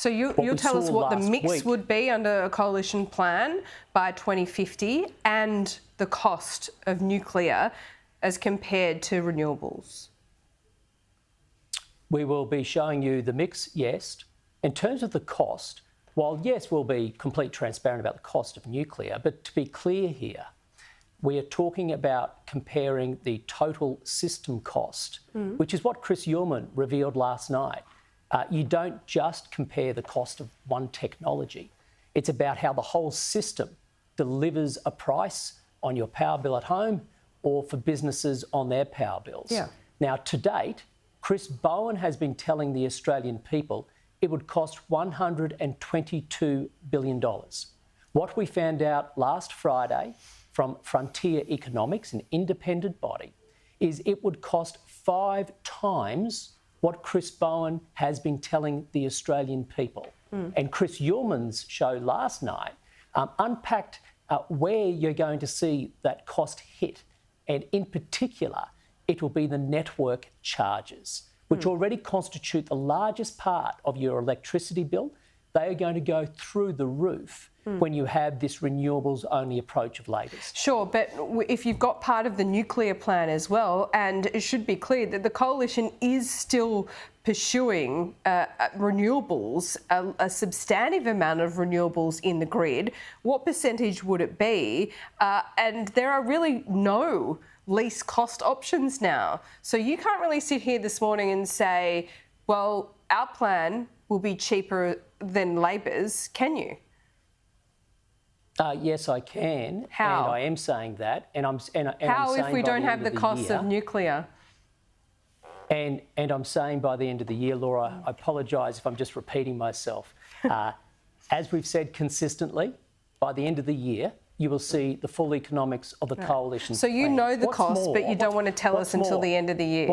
So you'll tell us what the mix would be under a coalition plan by 2050 and the cost of nuclear as compared to renewables. We will be showing you the mix, yes. In terms of the cost, while yes, we'll be completely transparent about the cost of nuclear, but to be clear here, we are talking about comparing the total system cost, which is what Chris Uhlmann revealed last night. You don't just compare the cost of one technology. It's about how the whole system delivers a price on your power bill at home or for businesses on their power bills. Yeah. Now, to date, Chris Bowen has been telling the Australian people it would cost $122 billion. What we found out last Friday from Frontier Economics, an independent body, is it would cost 5 times what Chris Bowen has been telling the Australian people. And Chris Uhlmann's show last night unpacked where you're going to see that cost hit. And in particular, it will be the network charges, which already constitute the largest part of your electricity bill. They are going to go through the roof when you have this renewables-only approach of Labor's. Sure, but if you've got part of the nuclear plan as well, and it should be clear that the coalition is still pursuing renewables, a substantive amount of renewables in the grid, what percentage would it be? And there are really no least cost options now. So you can't really sit here this morning and say, well, our plan will be cheaper than Labor's, can you? Yes, I can. How? And I am saying that. And I'm saying if we don't have the cost of nuclear? And I'm saying by the end of the year, Laura, I apologise if I'm just repeating myself. As we've said consistently, by the end of the year, you will see the full economics of the coalition. So you know the cost, but you don't want to tell us until the end of the year.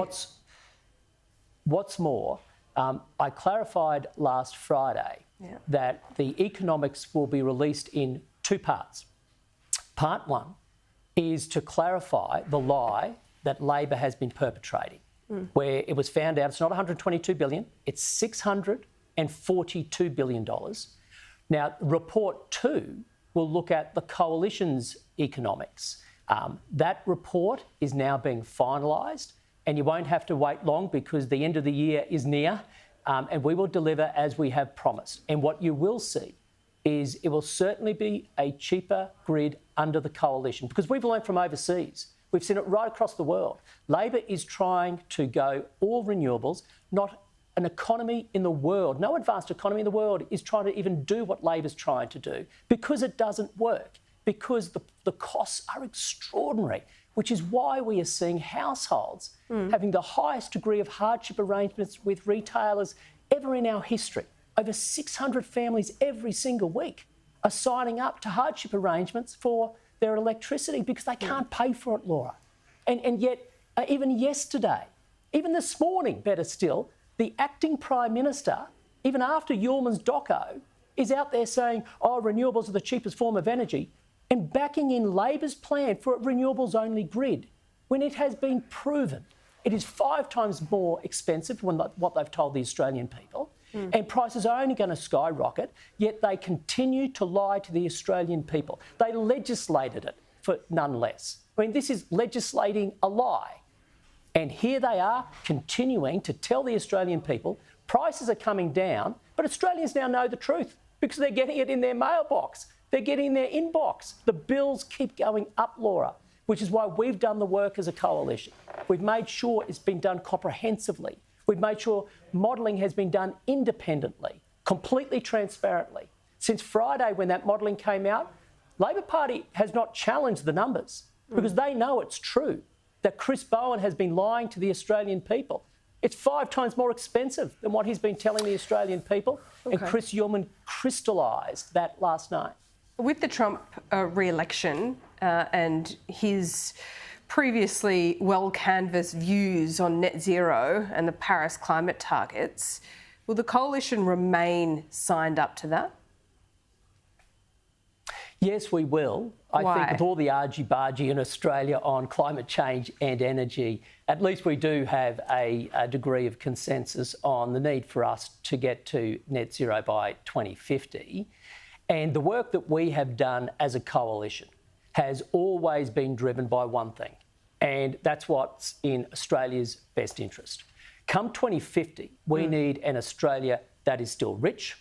What's more, I clarified last Friday that the economics will be released in 2 parts. Part 1 is to clarify the lie that Labor has been perpetrating, where it was found out it's not $122 billion, it's $642 billion. Now, report 2 will look at the coalition's economics. That report is now being finalised, and you won't have to wait long because the end of the year is near, and we will deliver as we have promised. And what you will see is it will certainly be a cheaper grid under the coalition, because we've learned from overseas. We've seen it right across the world. Labor is trying to go all renewables, not an economy in the world, no advanced economy in the world is trying to even do what Labor's trying to do, because it doesn't work, because the costs are extraordinary, which is why we are seeing households having the highest degree of hardship arrangements with retailers ever in our history. Over 600 families every single week are signing up to hardship arrangements for their electricity because they can't pay for it, Laura. And yet, even yesterday, even this morning, better still, the acting Prime Minister, even after Uhlmann's doco, is out there saying, oh, renewables are the cheapest form of energy, and backing in Labor's plan for a renewables-only grid, when it has been proven it is 5 times more expensive than what they've told the Australian people, and prices are only going to skyrocket, yet they continue to lie to the Australian people. They legislated it for none less. I mean, this is legislating a lie. And here they are continuing to tell the Australian people prices are coming down, but Australians now know the truth because they're getting it in their mailbox. They're getting in their inbox. The bills keep going up, Laura, which is why we've done the work as a coalition. We've made sure it's been done comprehensively. We've made sure modelling has been done independently, completely transparently. Since Friday, when that modelling came out, Labor Party has not challenged the numbers because they know it's true that Chris Bowen has been lying to the Australian people. It's 5 times more expensive than what he's been telling the Australian people. Okay. And Chris Uhlmann crystallised that last night. With the Trump re-election and his previously well-canvassed views on net zero and the Paris climate targets, will the coalition remain signed up to that? Yes, we will. I Why? think with all the argy-bargy in Australia on climate change and energy, at least we do have a degree of consensus on the need for us to get to net zero by 2050. And the work that we have done as a coalition has always been driven by one thing, and that's what's in Australia's best interest. Come 2050, we need an Australia that is still rich,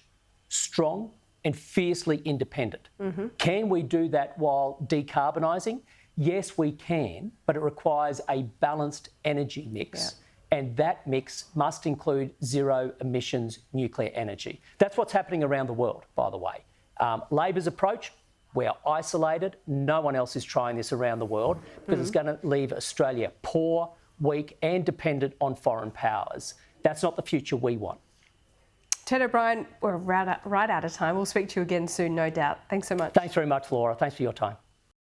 strong, and fiercely independent. Can we do that while decarbonising? Yes, we can, but it requires a balanced energy mix. And that mix must include zero emissions nuclear energy. That's what's happening around the world, by the way. Labor's approach, we're isolated. No one else is trying this around the world because it's going to leave Australia poor, weak and dependent on foreign powers. That's not the future we want. Ted O'Brien, we're right out of time. We'll speak to you again soon, no doubt. Thanks so much. Thanks very much, Laura. Thanks for your time.